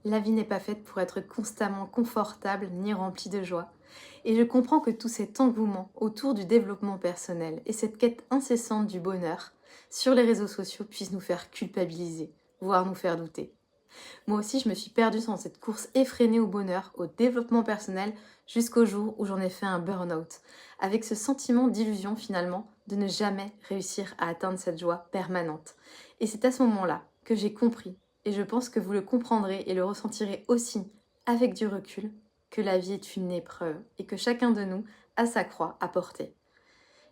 La vie n'est pas faite pour être constamment confortable ni remplie de joie. Et je comprends que tout cet engouement autour du développement personnel et cette quête incessante du bonheur sur les réseaux sociaux puisse nous faire culpabiliser, voire nous faire douter. Moi aussi, je me suis perdue dans cette course effrénée au bonheur, au développement personnel, jusqu'au jour où j'en ai fait un burn-out, avec ce sentiment d'illusion finalement de ne jamais réussir à atteindre cette joie permanente. Et c'est à ce moment-là que j'ai compris, et je pense que vous le comprendrez et le ressentirez aussi avec du recul, que la vie est une épreuve et que chacun de nous a sa croix à porter.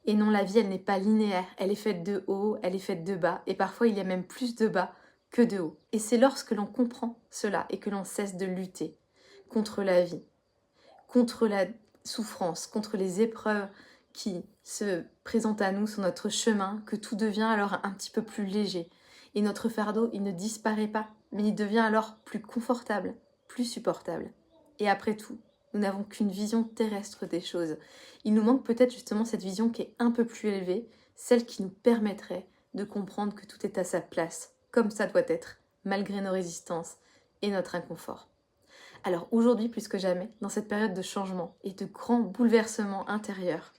Et non, la vie, elle n'est pas linéaire, elle est faite de haut, elle est faite de bas, et parfois il y a même plus de bas que de haut. Et c'est lorsque l'on comprend cela et que l'on cesse de lutter contre la vie, contre la souffrance, contre les épreuves qui se présentent à nous sur notre chemin, que tout devient alors un petit peu plus léger. Et notre fardeau, il ne disparaît pas, mais il devient alors plus confortable, plus supportable. Et après tout, nous n'avons qu'une vision terrestre des choses. Il nous manque peut-être justement cette vision qui est un peu plus élevée, celle qui nous permettrait de comprendre que tout est à sa place, comme ça doit être, malgré nos résistances et notre inconfort. Alors aujourd'hui, plus que jamais, dans cette période de changement et de grands bouleversements intérieurs,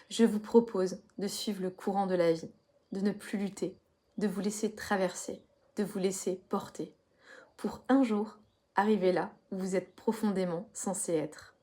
je vous propose de suivre le courant de la vie, de ne plus lutter, de vous laisser traverser, de vous laisser porter, pour un jour arriver là où vous êtes profondément censé être.